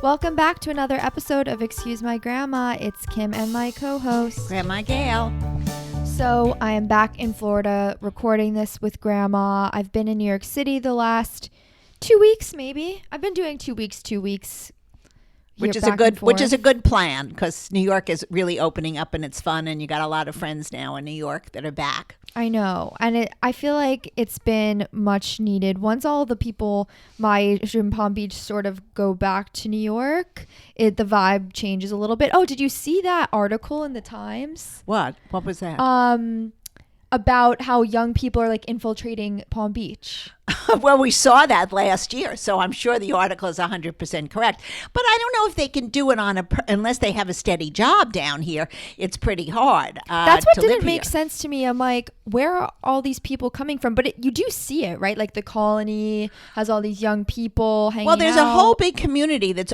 Welcome back to another episode of Excuse My Grandma. It's Kim and my co-host, Grandma Gail. So I am back in Florida recording this with Grandma. I've been in New York City the last 2 weeks, maybe. I've been doing 2 weeks. Which is a good plan because New York is really opening up and it's fun, and you got a lot of friends now in New York that are back. I know, and I feel like it's been much needed. Once all the people my age in Palm Beach sort of go back to New York, the vibe changes a little bit. Oh, did you see that article in the Times? What was that? About how young people are like infiltrating Palm Beach. Well, we saw that last year, so I'm sure the article is 100% correct. But I don't know if they can do it unless they have a steady job down here. It's pretty hard. That's what to didn't live make here. sense to me. I'm like, where are all these people coming from? But you do see it, right? Like the Colony has all these young people hanging out. Well, there's a whole big community that's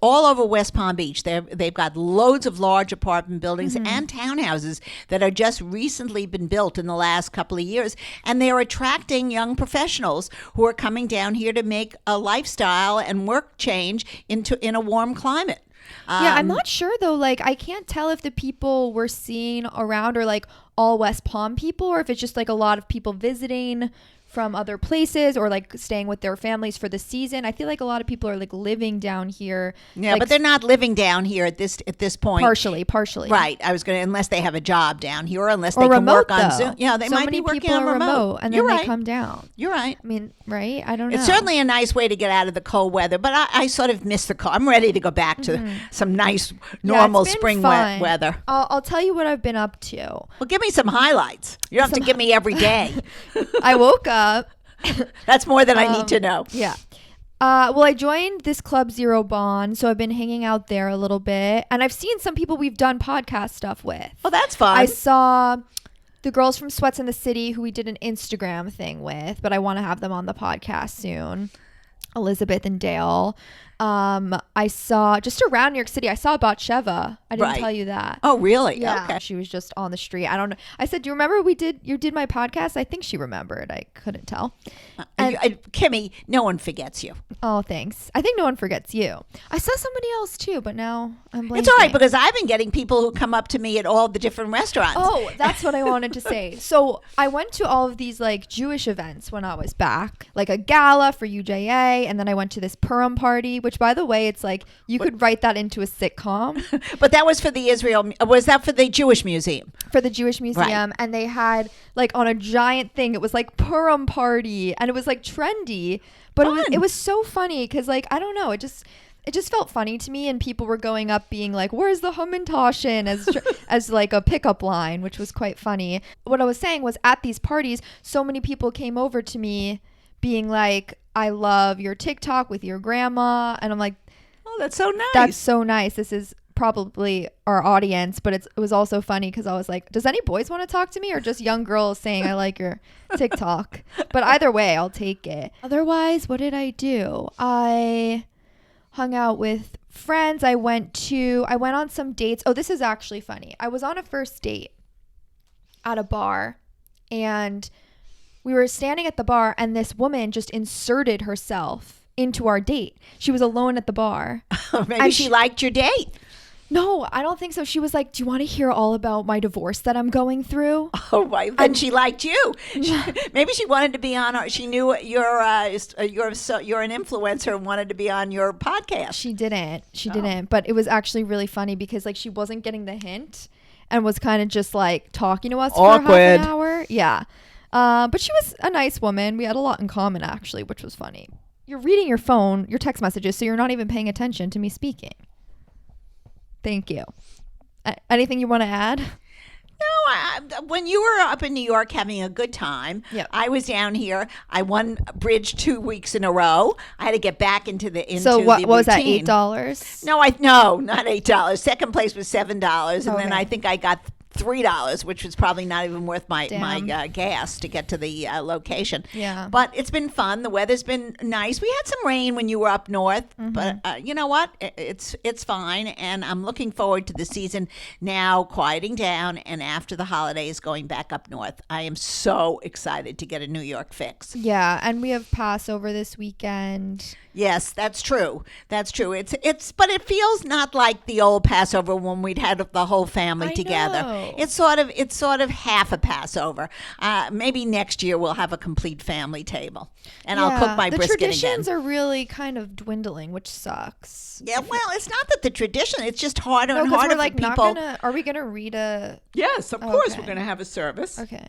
all over West Palm Beach. They've got loads of large apartment buildings and townhouses that are just recently been built in the last couple of years, and they're attracting young professionals who are coming down here to make a lifestyle and work change in a warm climate. Yeah, I'm not sure though. Like, I can't tell if the people we're seeing around are like all West Palm people, or if it's just like a lot of people visiting from other places or like staying with their families for the season. I feel like a lot of people are like living down here. Yeah, like, but they're not living down here at this point. Partially. Right. I was unless they have a job down here, or unless they or can remote, work on though. Zoom. Yeah, they so might many be working people on are remote. and You're then right. they come down. You're right. I mean, right? I don't know. It's certainly a nice way to get out of the cold weather, but I sort of miss the cold. I'm ready to go back to some nice, normal it's been spring fun. weather. I'll tell you what I've been up to. Well, give me some highlights. You don't have to give me every day. I woke up. That's more than I need to know. Yeah. Well, I joined this club Zero Bond, so I've been hanging out there a little bit, and I've seen some people we've done podcast stuff with. Oh, that's fun. I saw the girls from Sweats in the City who we did an Instagram thing with, but I want to have them on the podcast soon. Elizabeth and Dale. I saw just around New York City. I saw Batsheva. I didn't tell you that. Oh, really? Yeah. Okay. She was just on the street. I don't know. I said, "Do you remember you did my podcast?" I think she remembered. I couldn't tell. Kimmy, no one forgets you. Oh, thanks. I think no one forgets you. I saw somebody else too, but now I'm blanking. It's all right because I've been getting people who come up to me at all the different restaurants. Oh, that's what I wanted to say. So I went to all of these like Jewish events when I was back, like a gala for UJA, and then I went to this Purim party, which by the way, it's like you could write that into a sitcom. But that was for the was that for the Jewish Museum? For the Jewish Museum, and they had like on a giant thing, it was like Purim party, and it was like trendy, but it was so funny because like I don't know, it just felt funny to me, and people were going up being like, "Where's the Hamantashen?" as like a pickup line, which was quite funny. What I was saying was at these parties, so many people came over to me being like, "I love your TikTok with your grandma," and I'm like, "Oh, that's so nice. That's so nice. This is probably our audience," but it was also funny because I was like, does any boys want to talk to me, or just young girls saying I like your TikTok? But either way, I'll take it. Otherwise, what did I do? I hung out with friends. I went on some dates. Oh, this is actually funny. I was on a first date at a bar, and we were standing at the bar, and this woman just inserted herself into our date. She was alone at the bar. Maybe she liked your date. No, I don't think so. She was like, "Do you want to hear all about my divorce that I'm going through?" Oh, right. Then she liked you. Maybe she wanted to be on. She knew you're an influencer and wanted to be on your podcast. She didn't. Didn't. But it was actually really funny because like she wasn't getting the hint and was kind of just like talking to us for half an hour. Yeah. But she was a nice woman. We had a lot in common actually, which was funny. You're reading your phone, your text messages, so you're not even paying attention to me speaking. Thank you. Anything you want to add? No, when you were up in New York having a good time, I was down here. I won bridge 2 weeks in a row. I had to get back into the So what the was that, routine. $8? No, not $8. Second place was $7, and then I think I got $3, which was probably not even worth my Damn. gas to get to the location. Yeah. But it's been fun. The weather's been nice. We had some rain when you were up north, but you know what? It's fine, and I'm looking forward to the season now quieting down, and after the holidays going back up north. I am so excited to get a New York fix. Yeah, and we have Passover this weekend. Yes, that's true. That's true. But it feels not like the old Passover when we'd had the whole family I together. know. It's sort of half a Passover. Maybe next year we'll have a complete family table, and I'll cook my the brisket traditions again. are really kind of dwindling, which sucks. Yeah, well, it's not that the tradition; it's just harder No, and because harder we're like for not people. gonna. Are we gonna read a? Yes, of course Okay. we're going to have a service. Okay.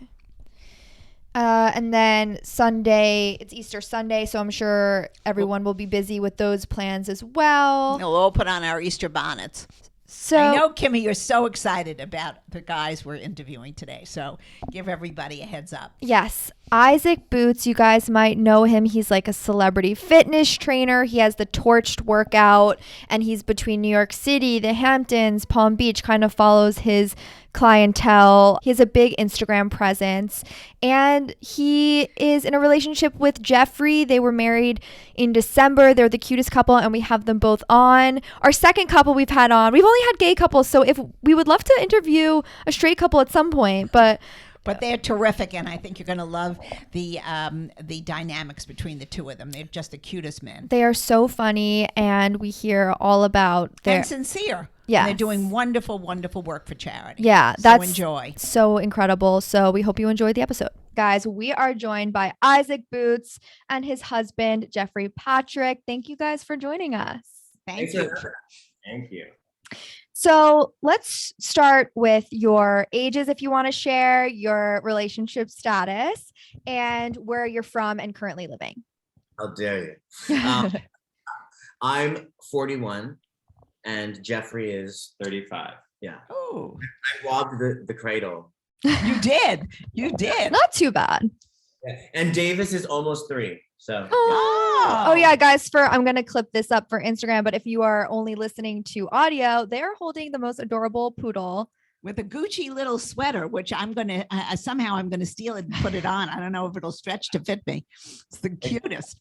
And then Sunday, it's Easter Sunday, so I'm sure everyone will be busy with those plans as well. We'll all put on our Easter bonnets. So I know, Kimmy, you're so excited about the guys we're interviewing today. So give everybody a heads up. yes, Isaac Boots, you guys might know him. He's like a celebrity fitness trainer. He has the Torched workout, and he's between New York City, the Hamptons, Palm Beach, kind of follows his clientele. He has a big Instagram presence, and he is in a relationship with Jeffrey. They were married in December. They're the cutest couple, and we have them both on. Our second couple we've had on. We've only had gay couples, so if we would love to interview a straight couple at some point, but they're terrific, and I think you're going to love the dynamics between the two of them. They're just the cutest men. they are so funny, and we hear all about their And sincere. Yes. And they're doing wonderful, wonderful work for charity. Yeah, So that's enjoy. so incredible. So we hope you enjoyed the episode. Guys, we are joined by Isaac Boots and his husband, Jeffrey Patrick. Thank you guys for joining us. Thank you. Thank you. So let's start with your ages, if you want to share, your relationship status, and where you're from and currently living. How dare you? I'm 41 and Jeffrey is 35. Yeah. Oh, I robbed the cradle. you did. You did. Not too bad. Yeah. And Davis is almost 3. So Oh yeah, guys, I'm going to clip this up for Instagram, but if you are only listening to audio, they're holding the most adorable poodle. With a Gucci little sweater, which I'm going to somehow I'm going to steal it and put it on. I don't know if it'll stretch to fit me. It's the cutest.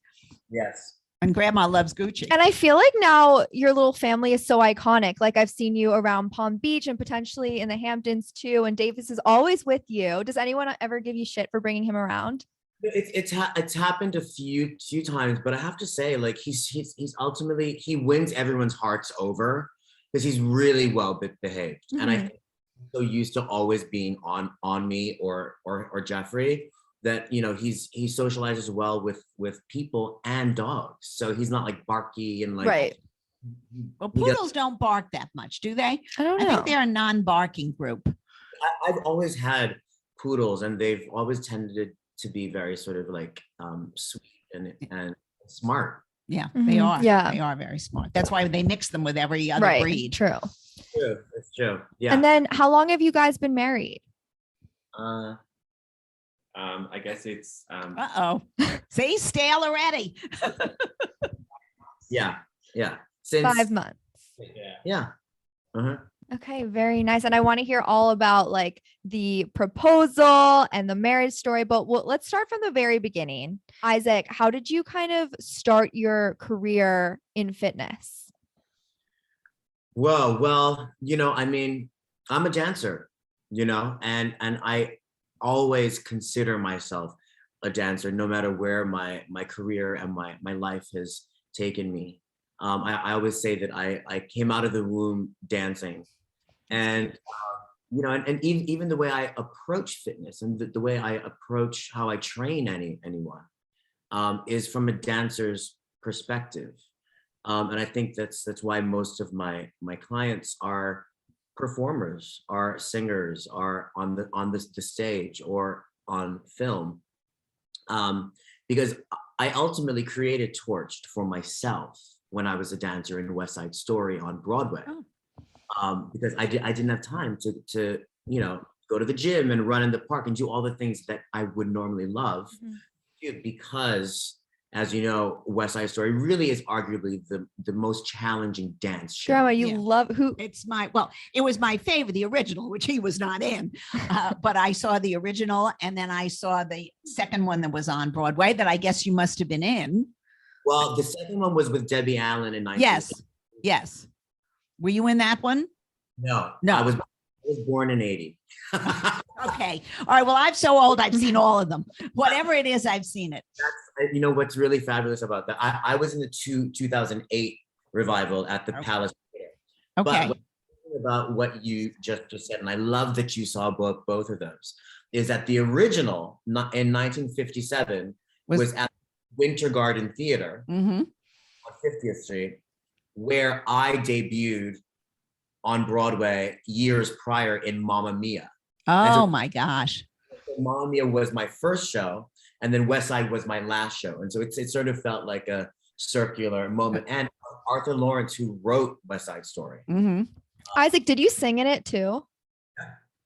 yes. And Grandma loves Gucci. And I feel like now your little family is so iconic. Like I've seen you around Palm Beach and potentially in the Hamptons too. And Davis is always with you. Does anyone ever give you shit for bringing him around? It's happened a few times, but I have to say, like he's ultimately he wins everyone's hearts over because he's really well behaved, and I think he's so used to always being on me or Jeffrey that he socializes well with people and dogs, so he's not like barky and like Right. Well, poodles don't bark that much, do they? I don't I know. think they're a non-barking group. I've always had poodles, and they've always tended to be very sort of like sweet and smart. Yeah, they Mhm. are. Yeah. They are very smart. That's why they mix them with every other Right. breed. True. True, it's true. Yeah. And then how long have you guys been married? I guess it's Uh-oh. See, stale already. yeah. Since 5 months. yeah. yeah. Uh-huh. Okay, very nice. And I want to hear all about like the proposal and the marriage story, but let's start from the very beginning. Isaac, how did you kind of start your career in fitness? Well, I mean, I'm a dancer, and I always consider myself a dancer, no matter where my career and my life has taken me. I always say that I came out of the womb dancing, and and even the way I approach fitness and the way I approach how I train anyone is from a dancer's perspective. And I think that's why most of my clients are performers, are singers, are on the stage or on film, because I ultimately created Torched for myself when I was a dancer in West Side Story on Broadway, because I didn't have time to go to the gym and run in the park and do all the things that I would normally love, because as you know, West Side Story really is arguably the most challenging dance show. Grandma, you Yeah. love who? It's it was my favorite, the original, which he was not in. But I saw the original, and then I saw the second one that was on Broadway that I guess you must have been in. Well, the second one was with Debbie Allen in 19. Yes. Yes. Were you in that one? No, No. I was born in 80. Okay. All right. Well, I'm so old, I've seen all of them. Whatever it is, I've seen it. You know what's really fabulous about that? I was in the 2008 revival at the Okay. Palace Theater. Okay. But about what you just said, and I love that you saw both of those, is that the original in 1957 was at Winter Garden Theater Mhm. on 50th Street, where I debuted on Broadway years prior in Mamma Mia. Oh my gosh. Mamma Mia was my first show, and then West Side was my last show. And so it sort of felt like a circular moment. And Arthur Lawrence, who wrote West Side Story. Mhm. Isaac, did you sing in it too?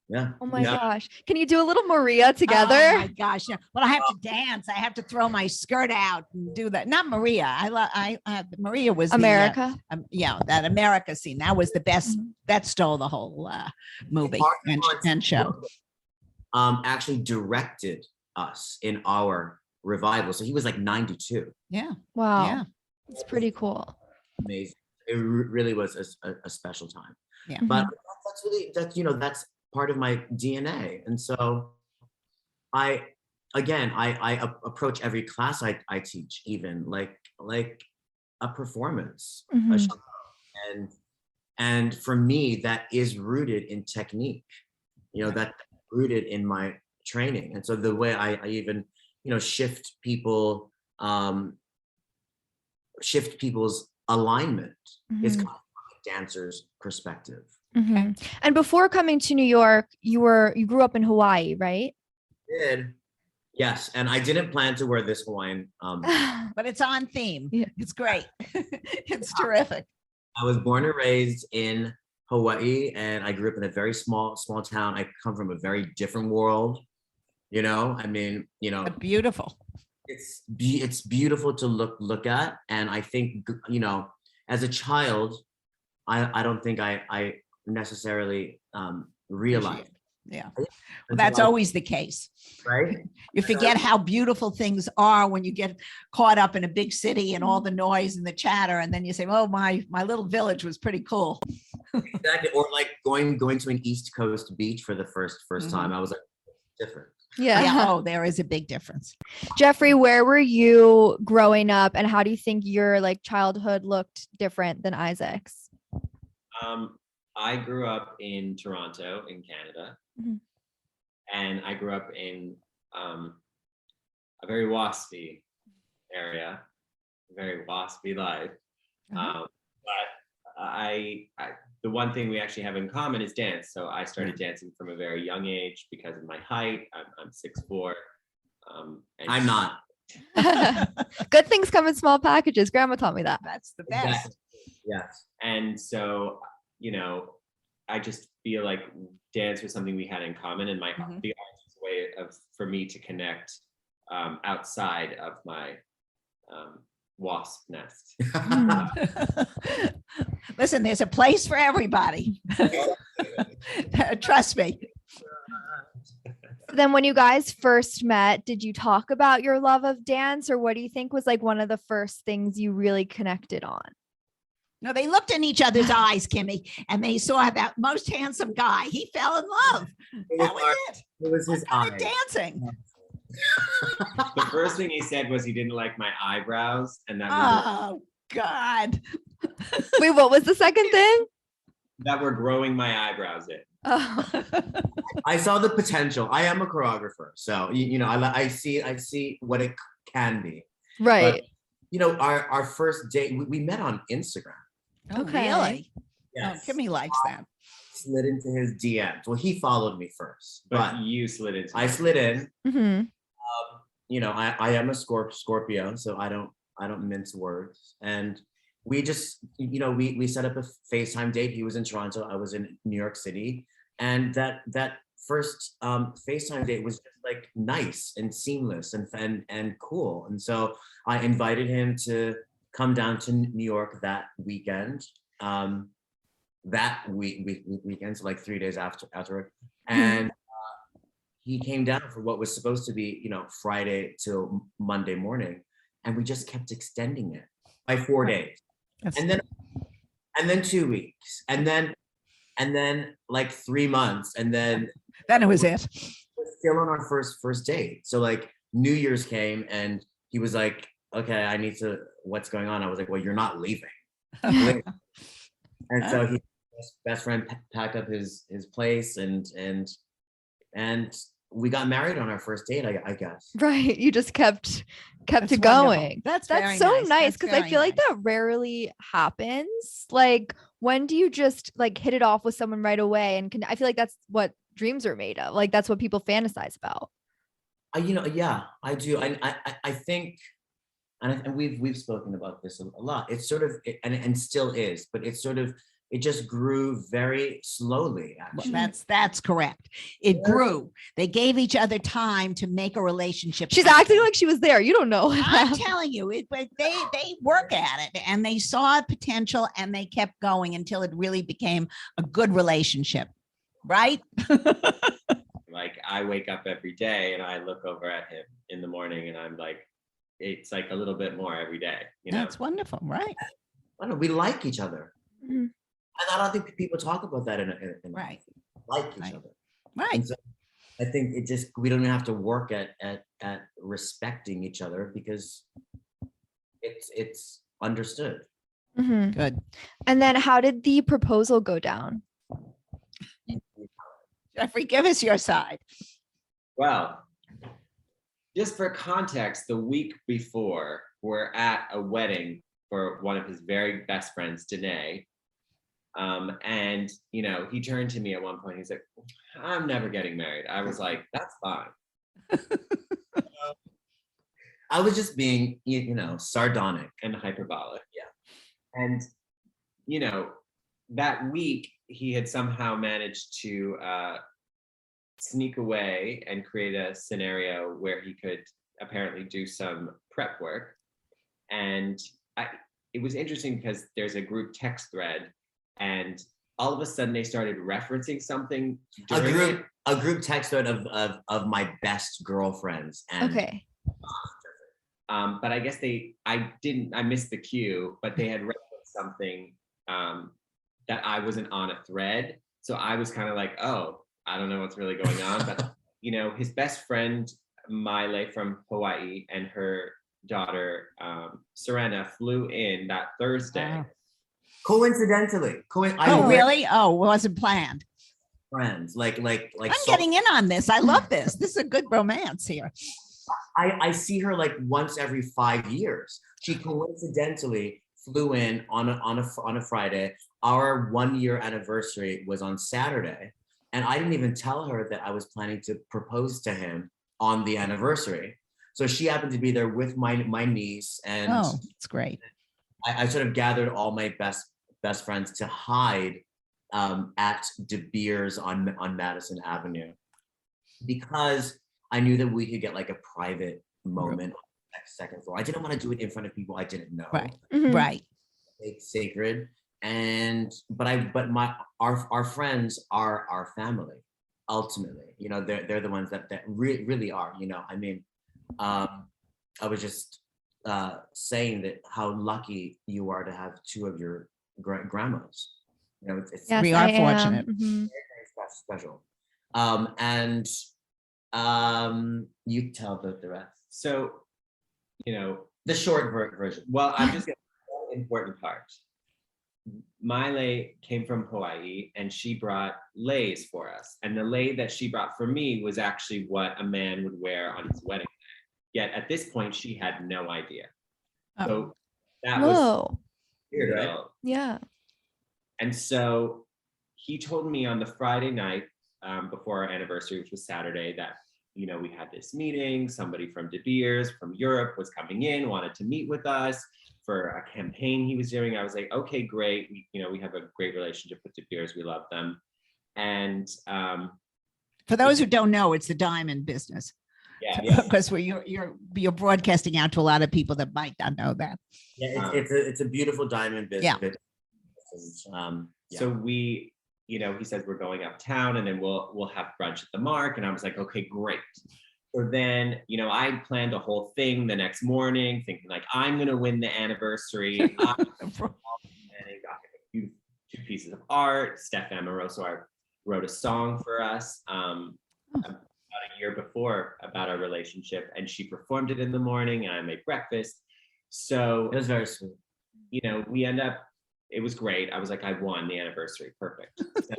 Yeah. Oh my Yeah. gosh. Can you do a little Maria together? Oh my gosh. Yeah. Well, I have to dance. I have to throw my skirt out and do that. Not Maria. Maria was America. That America scene. That was the best. Mhm. That stole the whole movie Arthur and show. Actually directed us in our revival. So he was like 92. Yeah. Wow. Yeah. It's pretty cool. Amazing. It really was a special time. Yeah. But that's part of my DNA. And so I approach every class I teach, even like a performance, a Mhm. show. And for me, that is rooted in technique, that rooted in my training. And so the way I even, shift people's alignment is Mhm. kind of from a dancer's perspective. Mhm. And before coming to New York, you grew up in Hawaii, right? Did. Yes, and I didn't plan to wear this Hawaiian. But it's on theme. Yeah. It's great. It's terrific. I was born and raised in Hawaii, and I grew up in a very small town. I come from a very different world. I mean, Beautiful. it's beautiful to look at, and I think as a child, I don't think I necessarily realized. Yeah. Until Well, that's always the case. right. You forget how beautiful things are when you get caught up in a big city and all the noise and the chatter, and then you say, "Oh, my little village was pretty cool." Exactly, or like going to an East Coast beach for the first Mhm. time. I was like, different. Yeah. Yeah. Oh, there is a big difference. Jeffrey, where were you growing up, and how do you think your childhood looked different than Isaac's? I grew up in Toronto in Canada. Mhm. And I grew up in a very waspy area, very waspy life. But the one thing we actually have in common is dance. So I started dancing from a very young age because of my height. I'm 6'4". And I'm not. Good things come in small packages. Grandma taught me that. That's the best. Exactly. Yes. And so, I just feel like dance was something we had in common, and Mhm. the art was a way for me to connect outside of my wasp nest. Listen, there's a place for everybody. Trust me. Then when you guys first met, did you talk about your love of dance, or what do you think was one of the first things you really connected on? No, they looked in each other's eyes, Kimmy, and they saw that most handsome guy. He fell in love. That was it. It was his Started eye. dancing. The first thing he said was he didn't like my eyebrows, and that Oh God. Wait, what was the second thing? that we're growing my eyebrows in. Oh. I saw the potential. I am a choreographer, so I see what it can be. Right. Our first date, we met on Instagram. Oh, Okay. Really? Yes. Oh, Kimmy likes that. Slid into his DMs. Well, he followed me first, But but you slid into I it. slid in. Hmm. I am a Scorpio, so I don't mince words. And we just, we set up a FaceTime date. He was in Toronto, I was in New York City, and that first FaceTime date was just like nice and seamless and cool. And so I invited him to come down to New York that weekend. That weekend, so like 3 days after, and he came down for what was supposed to be, Friday till Monday morning, and we just kept extending it by 4 days, and then 2 weeks, and then like 3 months, and then it was it. we're still on our first date. So like New Year's came, and he was like, "Okay, I need to. What's going on?" I was like, "Well, you're not leaving." And so his best friend packed up his place, and we got married on our first date, I guess. Right. You just kept That's it wonderful. going. That's That's very so nice. nice That's because I very feel like nice. that rarely happens. Like, when do you just like hit it off with someone right away? And I feel like that's what dreams are made of. Like, that's what people fantasize about. Yeah, I do. I think, and we've spoken about this a lot. It's sort of, and still is, but it's sort of, it just grew very slowly, Well, actually. that's correct. It grew. They gave each other time to make a relationship. She's happen. acting like she was there. You don't know. I'm telling you, but they work at it, and they saw potential, and they kept going until it really became a good relationship, right? Like I wake up every day and I look over at him in the morning and I'm like, it's like a little bit more every day, That's wonderful, right? I don't know, we like each other. Mhm. And I don't think people talk about that in Right. like each Right. other. Right. And so I think we don't even have to work at respecting each other, because it's understood. Mhm. Good. And then how did the proposal go down? Jeffrey, give us your side. Well, just for context, the week before, we're at a wedding for one of his very best friends, Danae. And he turned to me at one point. He's like, "I'm never getting married." I was like, "That's fine." I was just being, sardonic. And hyperbolic. Yeah. And that week he had somehow managed to sneak away and create a scenario where he could apparently do some prep work. And it was interesting because there's a group text thread, and all of a sudden they started referencing something during A group text thread of my best girlfriends. And Okay. but I guess I missed the cue, but they had referenced something that I wasn't on a thread. So I was kind of like, oh, I don't know what's really going on. But, his best friend, Miley from Hawaii, and her daughter, Serena, flew in that Thursday. Wow. coincidentally, Oh, really? Oh, wasn't planned. friends, like I'm getting in on this. I love this. This is a good romance here. I see her like once every 5 years. She coincidentally flew in on a Friday. Our 1 year anniversary was on Saturday, and I didn't even tell her that I was planning to propose to him on the anniversary. So she happened to be there with my niece, and Oh, it's great. I sort of gathered all my best friends to hide at De Beers on Madison Avenue, because I knew that we could get like a private moment on the second floor. I didn't want to do it in front of people I didn't know. Right. Mhm. Right. It's sacred. But our friends are our family. Ultimately, they're the ones that really are. I mean, I was just saying that how lucky you are to have two of your grandmas. It's Yes, We are I am. fortunate. Mhm. very special. And you tell the rest. So, The short version. well, I'm just going to one important part. Miley came from Hawaii and she brought leis for us. And the lei that she brought for me was actually what a man would wear on his wedding day. Yet at this point, she had no idea. Oh. So that was Whoa. Weird, right? Yeah. And so he told me on the Friday night before our anniversary, which was Saturday, that we had this meeting. Somebody from De Beers from Europe was coming in, wanted to meet with us for a campaign he was doing. I was like, okay, great. We have a great relationship with De Beers. We love them. And For those who don't know, it's the diamond business. Yeah. Because you're broadcasting out to a lot of people that might not know that. Yeah, it's a beautiful diamond business. Yeah. So we, he says we're going uptown and then we'll have brunch at the Mark. And I was like, okay, great. So then, I planned a whole thing the next morning thinking like, I'm going to win the anniversary. And I got two pieces of art. Steph Amoroso wrote a song for us about a year before about our relationship. And she performed it in the morning and I made breakfast. So It was very sweet. we end up, it was great. I was like, I won the anniversary. Perfect. So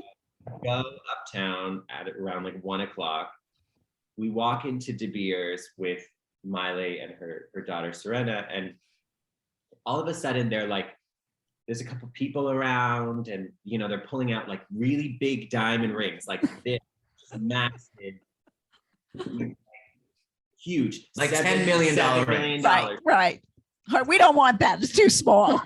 go uptown at around like 1:00. We walk into De Beers with Miley and her daughter Serena, and all of a sudden they're like, there's a couple people around, and they're pulling out like really big diamond rings, like this, just massive, huge, like $10 million rings. Right. We don't want that. It's too small.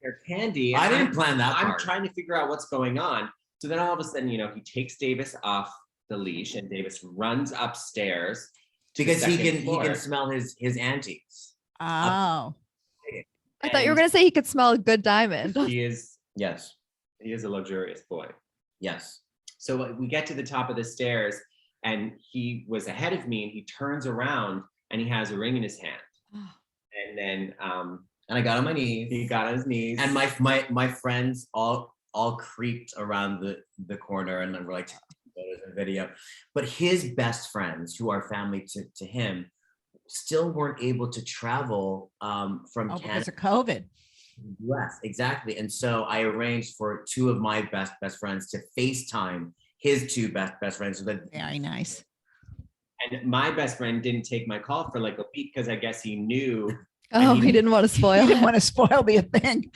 They're candy. I didn't plan that I'm part. trying to figure out what's going on. So then all of a sudden, he takes Davis off the leash, and Davis runs upstairs to Because the he second floor. can smell his antiques. Oh. I thought you were gonna say he could smell a good diamond. He is Yes. a luxurious boy. Yes. So we get to the top of the stairs, and he was ahead of me, and he turns around and he has a ring in his hand. And then And I got on my knees. he got on his knees. And my friends all creeped around the corner, and then we're like photos and video. But his best friends, who are family to him, still weren't able to travel from Because Canada of COVID. to the US. Exactly. And so I arranged for two of my best friends to FaceTime his two best friends, so that Very nice. And my best friend didn't take my call for like a week because I guess he knew Oh, he didn't want to I spoil didn't it. want to spoil me a thing.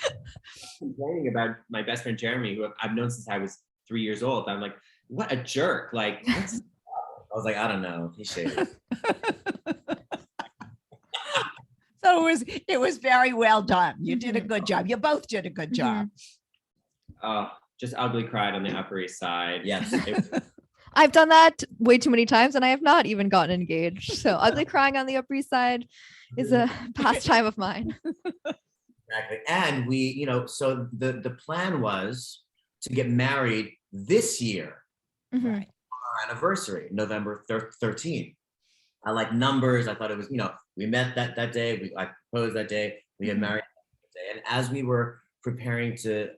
complaining about my best friend Jeremy, who I've known since I was 3 years old. I'm like, what a jerk! Like, what's I was like, I don't know. He's shady. So it was very well done. You did a good job. You both did a good job. just ugly cried on the Upper East Side. Yes. I've done that way too many times, and I have not even gotten engaged. So ugly crying on the Upper East Side is a pastime of mine. Exactly. And we, so the plan was to get married this year, Mhm. Right. our anniversary, November 13th. I like numbers. I thought it was, we met that day. I proposed that day. We get married that day. And as we were preparing to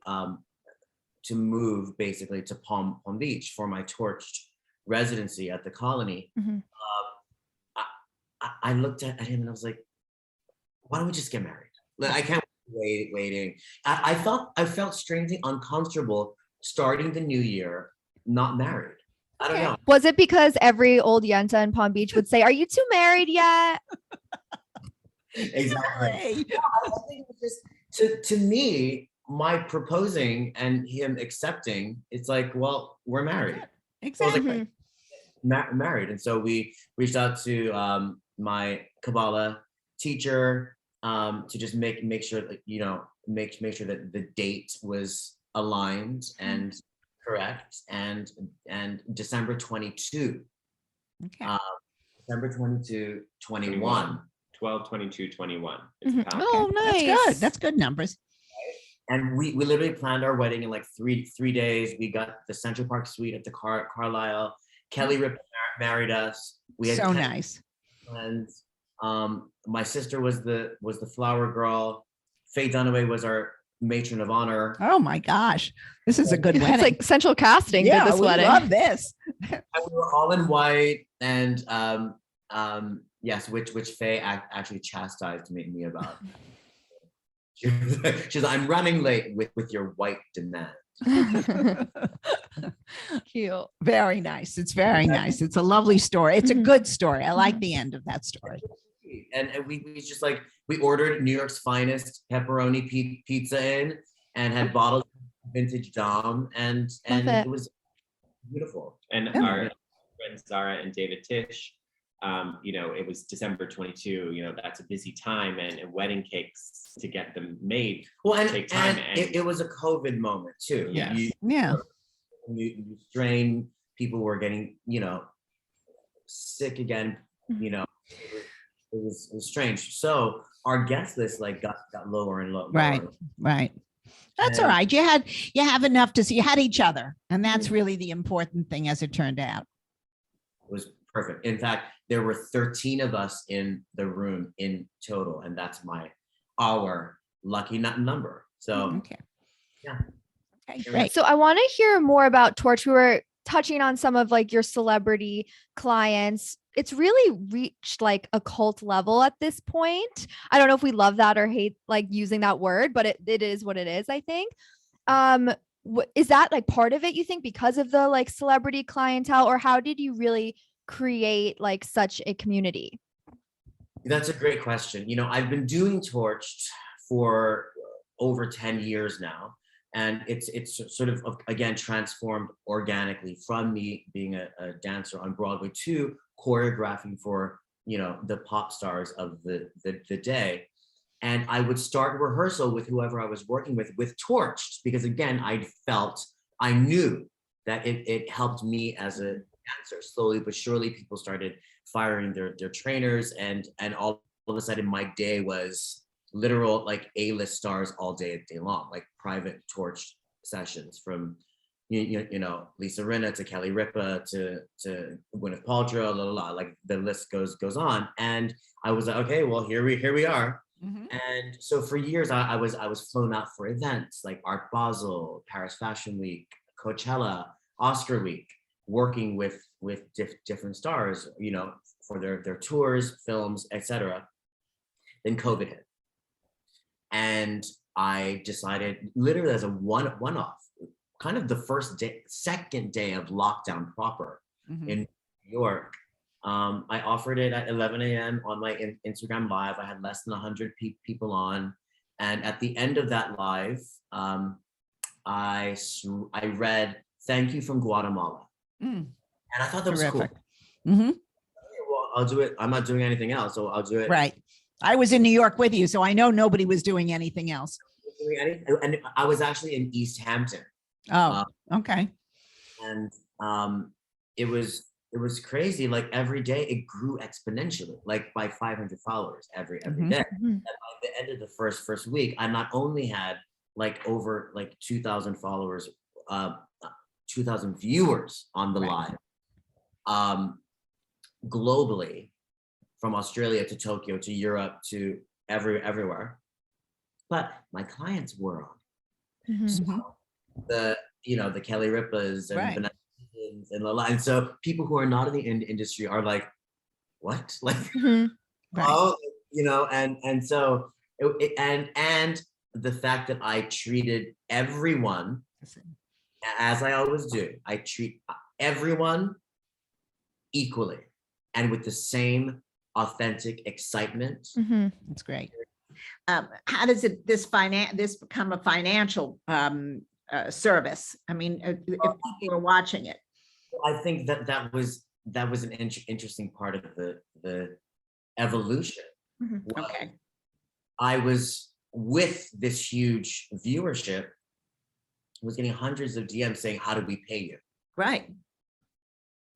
move basically to Palm Beach for my torched residency at the Colony, Mhm. I looked at him and I was like, why don't we just get married? Like, I can't waiting. I felt strangely uncomfortable starting the new year not married. I don't Okay. know. Was it because every old Yenta in Palm Beach would say, "Are you two married yet?" Exactly. Hey. I think it was just to me, my proposing and him accepting, it's like, well, we're married. Exactly. Married. And so we reached out to my Kabbalah teacher to just make sure that make sure that the date was aligned and correct, and December 22, Okay. December 22, 21. 12/22/21. Mhm. It's about- Oh, That's nice. good. That's good numbers. And we literally planned our wedding in like three days. We got the Central Park suite at the Carlisle. Kelly Ripa married us. We had So 10 nice. friends. My sister was the flower girl. Faye Dunaway was our matron of honor. Oh my gosh. This is a good It's wedding. like central casting Yeah, did this we wedding. love this. And we were all in white, and yes, which Faye actually chastised me about. She's like, I'm running late with your white demand. Cute. Very nice. It's very nice. It's a lovely story. It's a Mhm. good story. I like the end of that story. And we just like, we ordered New York's finest pepperoni pizza in, and had bottles of vintage Dom, and Love it. it was beautiful. And Yeah. our friends Zara and David Tish, it was December 22. That's a busy time, and wedding cakes to get them made. Well, and Take time, and- it was a COVID moment too. Yes. You, Yeah. you strain people were getting, sick again, it was strange. So our guest list like got lower and lower. Right. Right. That's all And- right. You have enough to see. You had each other, and that's really the important thing, as it turned out. It was perfect. In fact, there were 13 of us in the room in total, and that's our lucky number. So Okay. yeah. Okay, Here we great. So I want to hear more about Torch. We were touching on some of like your celebrity clients. It's really reached like a cult level at this point. I don't know if we love that or hate like using that word, but it is what it is, I think. Is that like part of it, you think, because of the like celebrity clientele, or how did you really create like such a community? That's a great question. I've been doing Torched for over 10 years now. And it's sort of, again, transformed organically from me being a dancer on Broadway to choreographing for, the pop stars of the day. And I would start rehearsal with whoever I was working with Torched, because again, I knew that it helped me as a dancer. Slowly but surely, people started firing their trainers, and all of a sudden my day was literal like A-list stars all day long, like private Torched sessions from Lisa Rinna to Kelly Ripa to Gwyneth Paltrow, like the list goes on. And I was like, okay, well here we are. Mhm. And so for years I was flown out for events like Art Basel, Paris Fashion Week, Coachella, Oscar Week, working with different stars, for their tours, films, etc. Then COVID hit. And I decided, literally as a one-off, kind of the second day of lockdown proper Mhm. in New York, I offered it at 11 a.m. on my Instagram live. I had less than 100 people on. And at the end of that live, I read, "Thank you from Guatemala." Mm, And I thought that was cool. terrific. Mhm. Well, I'll do it. I'm not doing anything else, so I'll do it. Right. I was in New York with you, so I know nobody was doing anything else. And I was actually in East Hampton. Oh, okay. And it was crazy. Like every day it grew exponentially, like by 500 followers every Mhm. day. Mhm. And by the end of the first week, I not only had like over like 2,000 followers, 2,000 viewers on the Right. live, globally, from Australia to Tokyo to Europe to everywhere, but my clients were on. Mhm. So the Kelly Ripas and Right. Vanessa Hudgens and Lola, and so people who are not in the industry are like, what? Like, Mhm. Right. oh, and so and the fact that I treated everyone as I always do. I treat everyone equally and with the same authentic excitement. Mhm. That's great. How does this become a financial service? I mean, if people are watching it. I think that was an interesting part of the evolution. Mhm. was Okay. I was with this huge viewership, was getting hundreds of DMs saying, "How do we pay you?" Right.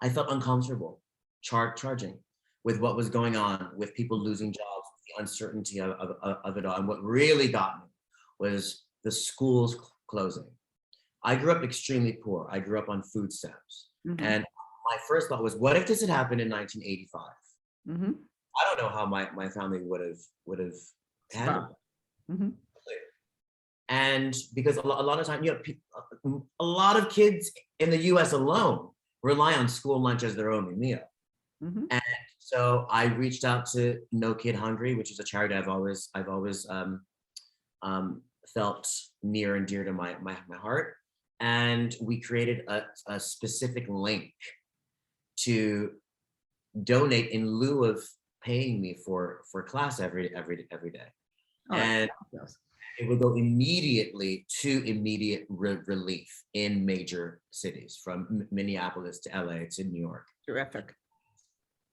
I felt uncomfortable charging with what was going on, with people losing jobs, the uncertainty of it all. And what really got me was the schools closing. I grew up extremely poor. I grew up on food stamps. Mhm. And my first thought was, what if this had happened in 1985? Mhm. I don't know how my family would have handled it. Mhm. And because a lot of time, a lot of kids in the US alone rely on school lunch as their only meal. Mhm. And so I reached out to No Kid Hungry, which is a charity I've always felt near and dear to my heart. And we created a specific link to donate in lieu of paying me for class every day. Oh, And yes. it would go immediately to immediate relief in major cities, from Minneapolis to LA to New York. Terrific.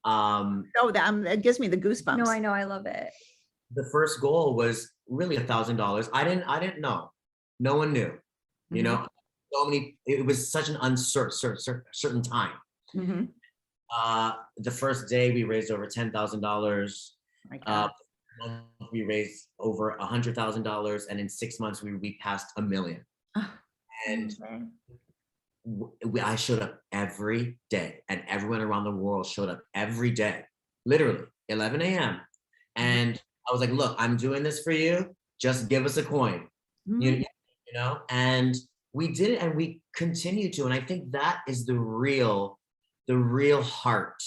Oh, It gives me the goosebumps. No, I know. I love it. the first goal was really $1,000. I didn't know. No one knew. You know, so many. It was such an uncertain certain time. Mhm. The first day we raised over $10,000. My God. We raised over $100,000, and in 6 months we passed $1 million. Ah. And Amazing. I showed up every day, and everyone around the world showed up every day, literally 11 a.m. And I was like, "Look, I'm doing this for you. Just give us a coin." You, Mhm. you know, and we did it, and we continue to. And I think that is the real heart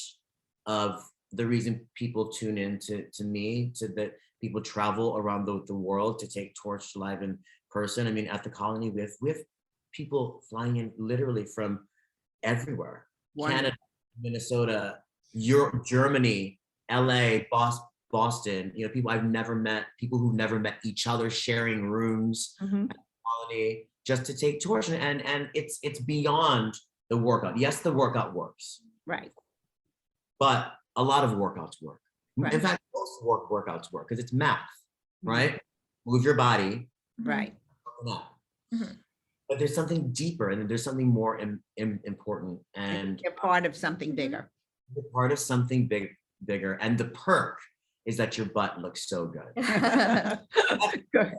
of the reason people tune in to me, to that people travel around the world to take Torch live in person. I mean, at the Colony, we have people flying in literally from everywhere: Wonderful. Canada, Minnesota, Europe, Germany, LA, Boston. You know, people I've never met, people who've never met each other, sharing rooms Mhm. at the Colony just to take Torch. And it's beyond the workout. Yes, the workout works, Right. but a lot of workouts work. Right. In fact, most workouts work because it's math, Mhm. right? Move your body. Right. Mhm. But there's something deeper, and there's something more important, and You're part of something bigger. you're part of something bigger. And the perk is that your butt looks so good. Good.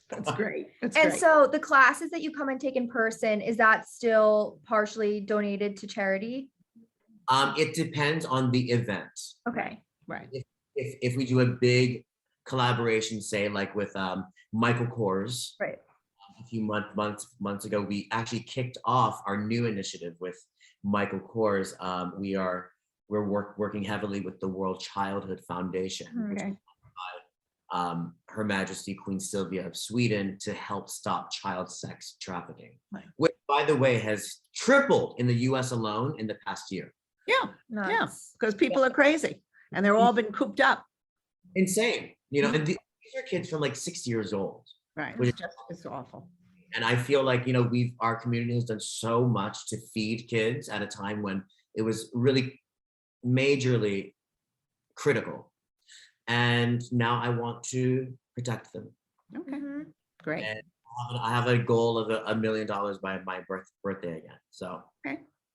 That's great. That's And great. so the classes that you come and take in person, is that still partially donated to charity? It depends on the event. Okay. Right. If we do a big collaboration, say like with Michael Kors, Right. a few months ago, we actually kicked off our new initiative with Michael Kors. We're working heavily with the World Childhood Foundation, which Okay. Her Majesty Queen Sylvia of Sweden, to help stop child sex trafficking, Right. which, by the way, has tripled in the U.S. alone in the past year. Yeah. Yeah. Nice. Because people are crazy and they're all been cooped up. Insane, you know. And these are kids from like 6 years old. Right. Which- It's awful. And I feel like, you know, our community has done so much to feed kids at a time when it was really majorly critical. And now I want to protect them. Okay. Mhm. Great. And I have a goal of $1 million by my birthday again. So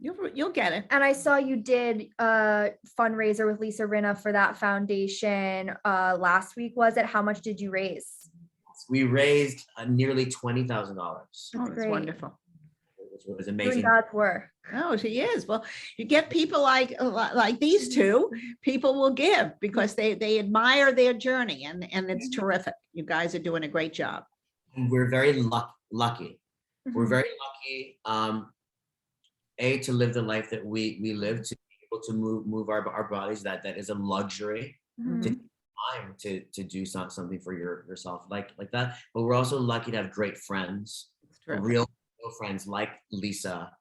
You'll get it. And I saw you did a fundraiser with Lisa Rinna for that foundation last week, was it? How much did you raise? we raised nearly $20,000, Oh, That's that's great. wonderful. which was Doing amazing. God's work. Oh, she is. Well, you get people like these two, people will give because they admire their journey, and it's terrific. You guys are doing a great job. And we're very lucky. We're Mhm. very lucky, to live the life that we live, to be able to move our bodies. That is a luxury. Mhm. To time to do something for yourself like that. But we're also lucky to have great friends, It's terrific. real friends like Lisa,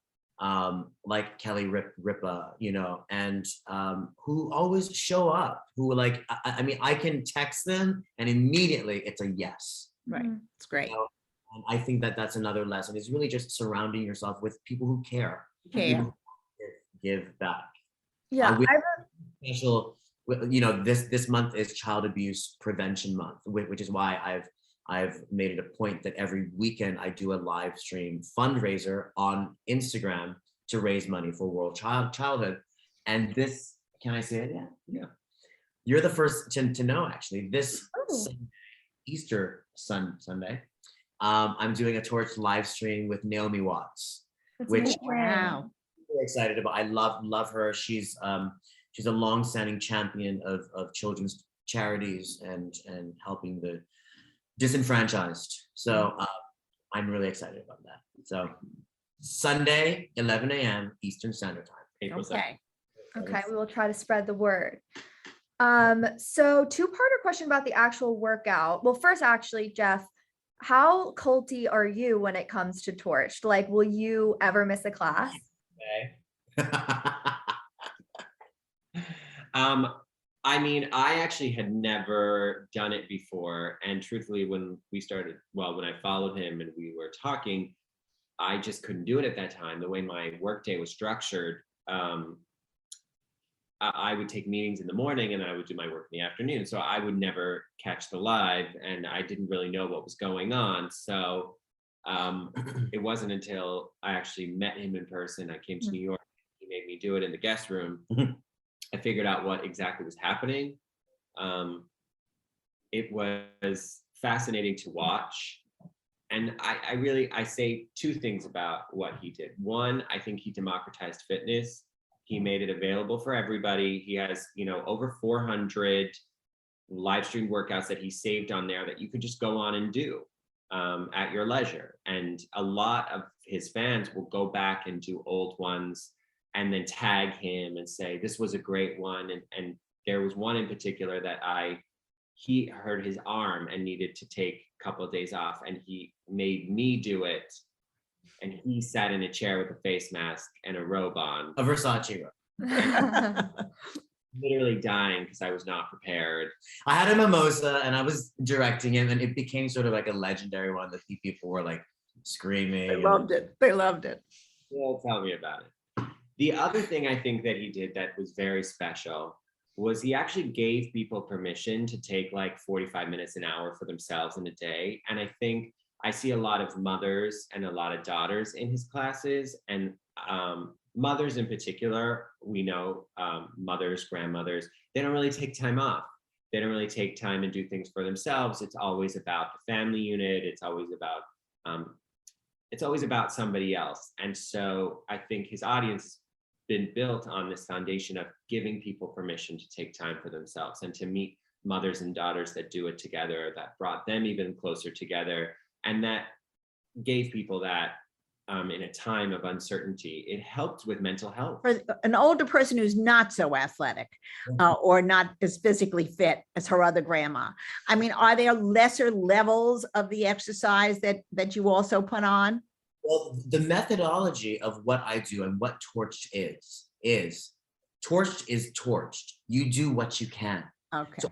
like Kelly Ripa, you know, and who always show up, who like, I mean, I can text them and immediately it's a yes. Right. Mhm. It's great. And I think that's another lesson, is really just surrounding yourself with people who care, Care. people who give back. Yeah. we- I've Special, you know, this month is Child Abuse Prevention Month, which is why I've made it a point that every weekend I do a live stream fundraiser on Instagram to raise money for World Childhood. And this, can I say it? Yeah. You're the first to know, actually. This Sunday, Easter Sunday, I'm doing a Torch live stream with Naomi Watts, That's which amazing. Wow. very excited about. I love her. She's a long-standing champion of children's charities and helping the disenfranchised. So I'm really excited about that. So Sunday, 11 a.m. Eastern Standard Time. April 2nd. Okay. Okay, we will try to spread the word. So two-parter question about the actual workout. Well, first, actually, Jeff, how culty are you when it comes to Torch? Like, will you ever miss a class? Okay. I mean, I actually had never done it before. And truthfully, when I followed him and we were talking, I just couldn't do it at that time. The way my workday was structured, I would take meetings in the morning and I would do my work in the afternoon. So I would never catch the live, and I didn't really know what was going on. So It wasn't until I actually met him in person, I came to New York, he made me do it in the guest room. I figured out what exactly was happening. It was fascinating to watch. And I say two things about what he did. One, I think he democratized fitness. He made it available for everybody. He has, over 400 live stream workouts that he saved on there that you could just go on and do at your leisure. And a lot of his fans will go back and do old ones and then tag him and say, this was a great one. And there was one in particular that he hurt his arm and needed to take a couple of days off, and he made me do it. And he sat in a chair with a face mask and a robe on. A Versace robe. Literally dying because I was not prepared. I had a mimosa and I was directing him, and it became sort of like a legendary one that people were like screaming. They loved it. They loved it. Yeah, tell me about it. The other thing I think that he did that was very special was he actually gave people permission to take like 45 minutes, an hour for themselves in a day. And I think I see a lot of mothers and a lot of daughters in his classes, and mothers in particular, we know mothers, grandmothers, they don't really take time off. They don't really take time and do things for themselves. It's always about the family unit. It's always about somebody else. And so I think his audience has been built on this foundation of giving people permission to take time for themselves and to meet mothers and daughters that do it together, that brought them even closer together, and that gave people that in a time of uncertainty. It helped with mental health. For an older person who's not so athletic or not as physically fit as her other grandma, I mean, are there lesser levels of the exercise that you also put on? Well, the methodology of what I do and what Torched is Torched is torched. You do what you can. Okay. So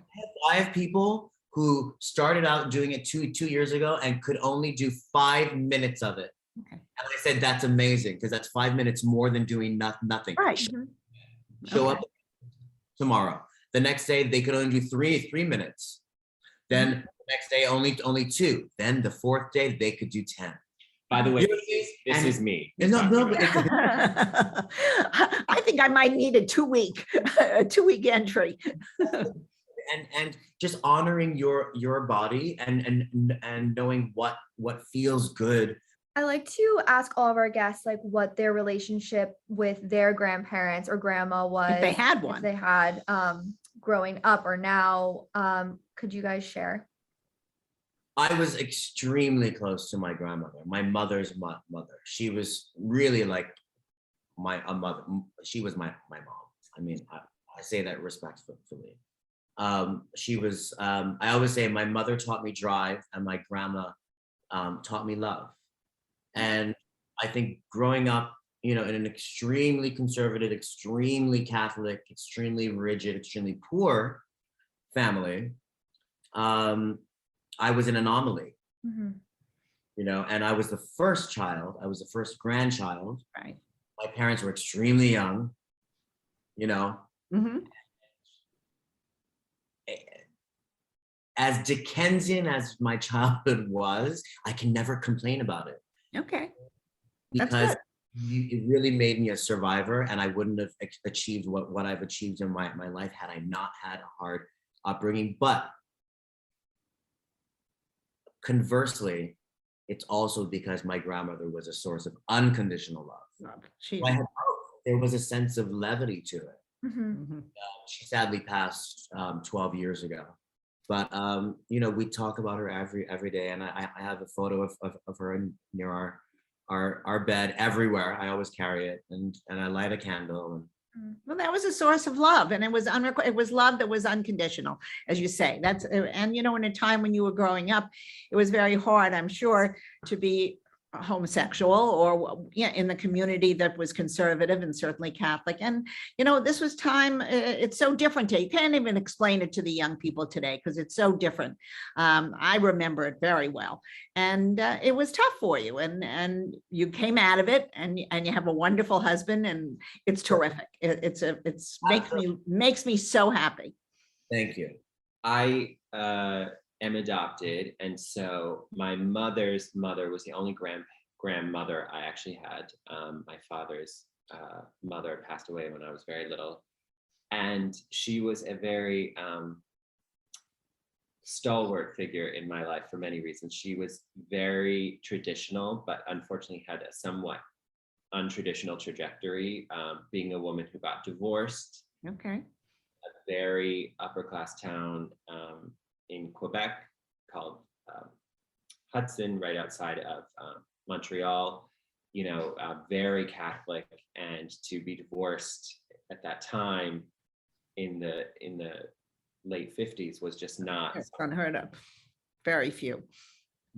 I have people who started out doing it two years ago and could only do 5 minutes of it. Okay. And I said, that's amazing, because that's 5 minutes more than doing nothing. Right. Show up tomorrow. The next day, they could only do three minutes. Then the next day, only 2. Then the fourth day, they could do 10. By the way, You know, this is me. No, but I think I might need a 2-week entry. and just honoring your body and knowing what feels good. I like to ask all of our guests like what their relationship with their grandparents or grandma was. If they had one. If they had growing up or now. Could you guys share? I was extremely close to my grandmother, my mother's mother. She was really like a mother. She was my mom. I mean, I say that respectfully. She was, I always say my mother taught me drive and my grandma taught me love. And I think growing up, in an extremely conservative, extremely Catholic, extremely rigid, extremely poor family, I was an anomaly, and I was the first child. I was the first grandchild. Right. My parents were extremely young, As Dickensian as my childhood was, I can never complain about it. Okay. Because it really made me a survivor, and I wouldn't have achieved what I've achieved in my life had I not had a hard upbringing. But conversely, it's also because my grandmother was a source of unconditional love. There was a sense of levity to it. She sadly passed 12 years ago. But we talk about her every day, and I have a photo of her near our bed everywhere. I always carry it, and I light a candle. And well, that was a source of love, and it was love that was unconditional, as you say. That's and in a time when you were growing up, it was very hard, I'm sure, to be homosexual or in the community that was conservative and certainly Catholic. And this was time, it's so different today. You can't even explain it to the young people today because it's so different. I remember it very well, and it was tough for you, and you came out of it, and you have a wonderful husband, and it's terrific. It's makes me so happy. Thank you. I am adopted, and so my mother's mother was the only grandmother I actually had. My father's mother passed away when I was very little, and she was a very stalwart figure in my life for many reasons. She was very traditional, but unfortunately had a somewhat untraditional trajectory, being a woman who got divorced. Okay. A very upper class town in Quebec called Hudson, right outside of Montreal, very Catholic, and to be divorced at that time in the late 50s was just not. It's unheard of. Very few.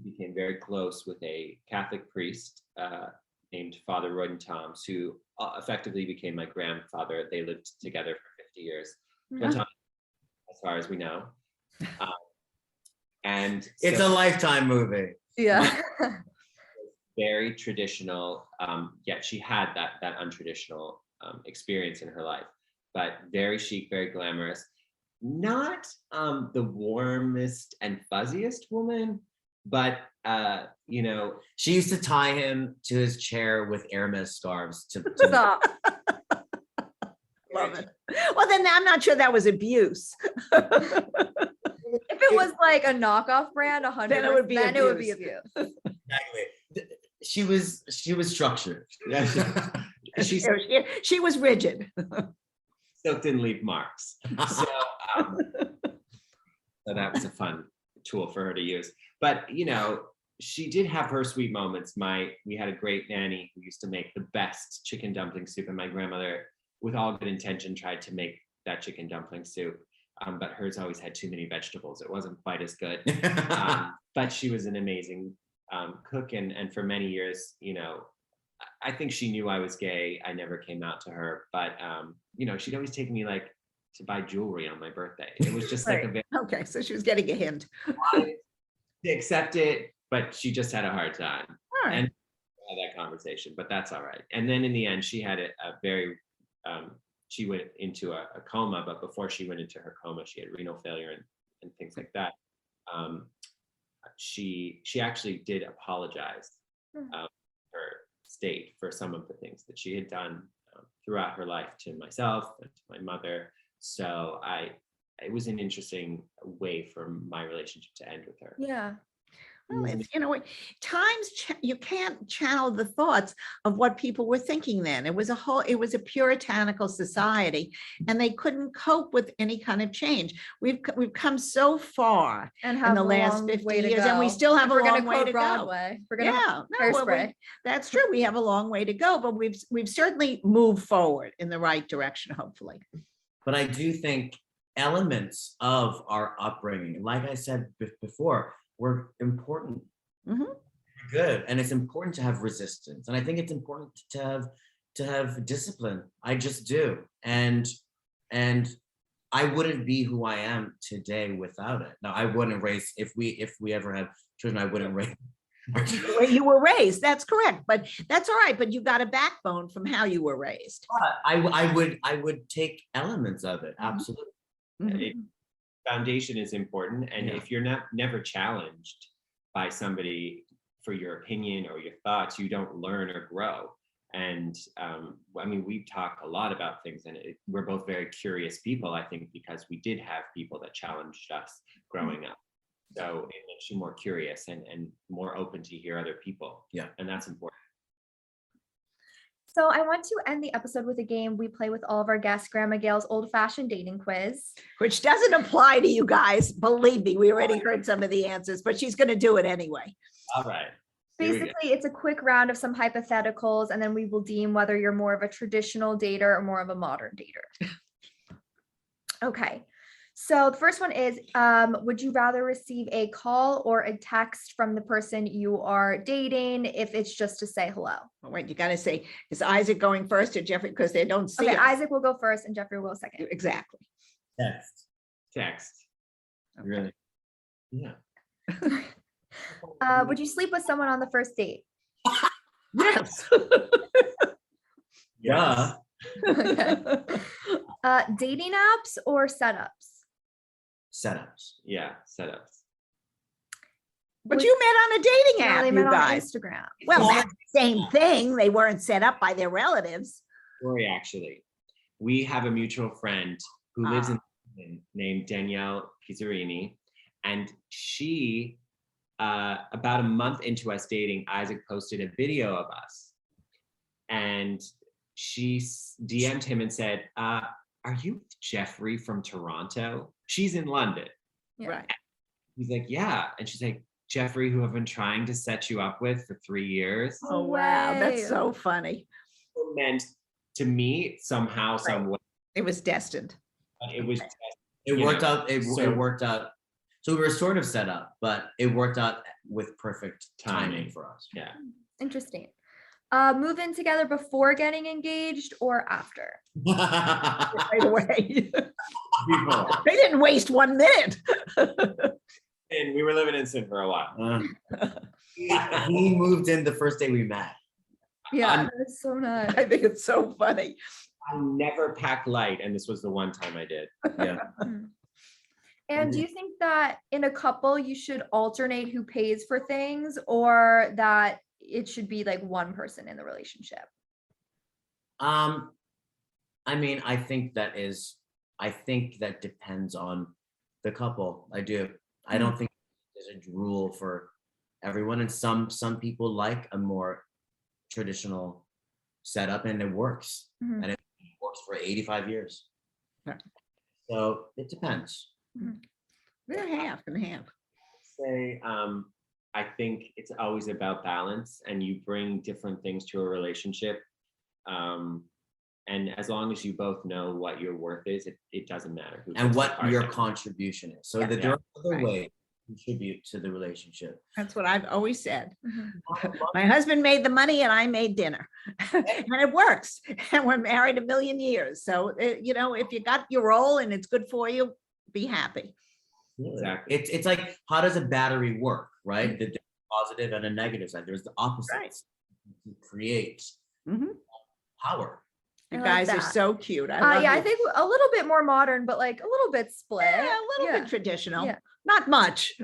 Became very close with a Catholic priest named Father Royden Toms, who effectively became my grandfather. They lived together for 50 years, as far as we know. And It's so a Lifetime movie. Yeah. very traditional, yet she had that untraditional experience in her life, but very chic, very glamorous. Not the warmest and fuzziest woman, but She used to tie him to his chair with Hermes scarves to Stop. Love it. Well, then I'm not sure that was abuse. If it was like a knockoff brand, 100, Then it would be then it would be abuse. abuse. Exactly. She was structured. she She was rigid. still didn't leave marks. So, so that was a fun tool for her to use. But she did have her sweet moments. We had a great nanny who used to make the best chicken dumpling soup, and my grandmother, with all good intention, tried to make that chicken dumpling soup. But hers always had too many vegetables. It wasn't quite as good. But she was an amazing cook, and for many years, I think she knew I was gay. I never came out to her, but she'd always take me like to buy jewelry on my birthday. It was just like a very Okay, so she was getting a hint. to accept it, but she just had a hard time. All right. And had that conversation, but that's all right. And then in the end, she had a very she went into a coma, but before she went into her coma, she had renal failure and things like that. She actually did apologize her state for some of the things that she had done throughout her life to myself and to my mother. So it was an interesting way for my relationship to end with her. Yeah. Well, times you can't channel the thoughts of what people were thinking then. It was a puritanical society, and they couldn't cope with any kind of change. We've come so far And in have the a last long 50 way to years, and we go. still have If a we're gonna long way quote to go. Broadway, we're gonna Yeah, no, well, Hairspray. that's true. We have a long way to go, but we've certainly moved forward in the right direction, hopefully. But I do think elements of our upbringing, like I said before, were important. Mhm. Good, and it's important to have resistance, and I think it's important to have discipline. I just do, and I wouldn't be who I am today without it. Now, I wouldn't raise if we ever have children. I wouldn't raise. The way you were raised, that's correct, but that's all right. But you got a backbone from how you were raised. I would take elements of it, Mhm. absolutely. Mhm. Foundation is important, and Yeah. if you're never challenged by somebody for your opinion or your thoughts, you don't learn or grow. And we talk a lot about things, and we're both very curious people, I think, because we did have people that challenged us growing up. So it makes you more curious and more open to hear other people. Yeah. And that's important. So I want to end the episode with a game we play with all of our guests, Grandma Gail's old-fashioned dating quiz. Which doesn't apply to you guys. Believe me, we already heard some of the answers, but she's going to do it anyway. All right. Here we go. Basically, it's a quick round of some hypotheticals, and then we will deem whether you're more of a traditional dater or more of a modern dater. Okay. So the first one is, would you rather receive a call or a text from the person you are dating if it's just to say hello? Oh, wait, you got to say, is Isaac going first or Jeffrey? Because they don't see Okay, us. Isaac will go first and Jeffrey will go second. Exactly. Text. Okay. Really? Yeah. Would you sleep with someone on the first date? Yes. Yeah. Okay. Dating apps or setups? Setups. Yeah, setups. But you met on a dating No, app, they you met on guys. Instagram. Well, that's the same thing. They weren't set up by their relatives. Story, actually. We have a mutual friend who lives in Ah. London named Danielle Pizzarini, and she, about a month into us dating, Isaac posted a video of us, and she DM'd him and said, "Are you Jeffrey from Toronto?" She's in London. Yeah. Right. He's like, "Yeah," and she's like, "Jeffrey, who I've been trying to set you up with for 3 years." Oh, wow. That's way. so funny. Meant to meet somehow, some way. It was destined. But it was just, It you worked know, out. It so- worked out. So we were sort of set up, but it worked out with perfect timing for us. yeah. Interesting. Move in together before getting engaged or after? Right away. Before. They didn't waste 1 minute. And we were living in Sin for a while. He moved in the first day we met. Yeah, that's so nice. I think it's so funny. I never packed light, and this was the one time I did. Yeah. And do you think that in a couple you should alternate who pays for things, or that it should be like one person in the relationship? I mean, I think that depends on the couple. I do. I don't think there's a rule for everyone, and some people like a more traditional setup, and it works, Mhm. and it works for 85 years. Yeah. So it depends. They're half and half. Say, I think it's always about balance, and you bring different things to a relationship. And as long as you both know what your worth is, it doesn't matter who And puts the what card your down. contribution is. So Yeah. that there are other Right. ways to contribute to the relationship. That's what I've always said. Mhm. My husband made the money and I made dinner. And it works. And we're married a million years. So, if you got your role and it's good for you, be happy. Exactly. It's like, how does a battery work, right? The positive and a negative side. There's the opposites. To create Mhm. power. You I like guys are that. so cute. I love Yeah, I you. think a little bit more modern, but like a little bit split. Yeah, a little Yeah. bit traditional. Yeah. Not much.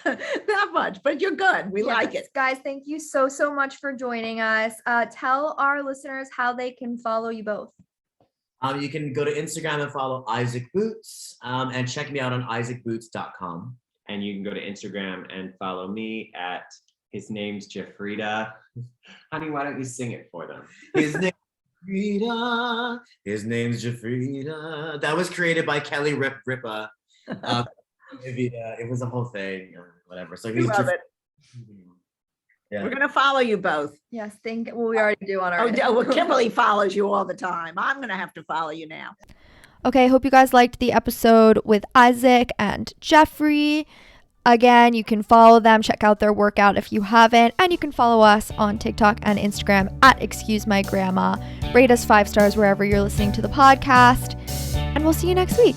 Not much, but you're good. We like Yes. it. Guys, thank you so much for joining us. Tell our listeners how they can follow you both. You can go to Instagram and follow Isaac Boots, and check me out on isaacboots.com. And you can go to Instagram and follow me at his name's Jeffrida. Honey, why don't you sing it for them? His name Jeffrida. His name's Jeffrida. That was created by Kelly Ripa. It was a whole thing, whatever. So We he's love it. Yeah. We're going to follow you both. Yes, we already do on our Well, Kimberly follows you all the time. I'm going to have to follow you now. Okay, hope you guys liked the episode with Isaac and Jeffrey. Again, you can follow them, check out their workout if you haven't, and you can follow us on TikTok and Instagram at Excuse My Grandma. Rate us 5 stars wherever you're listening to the podcast, and we'll see you next week.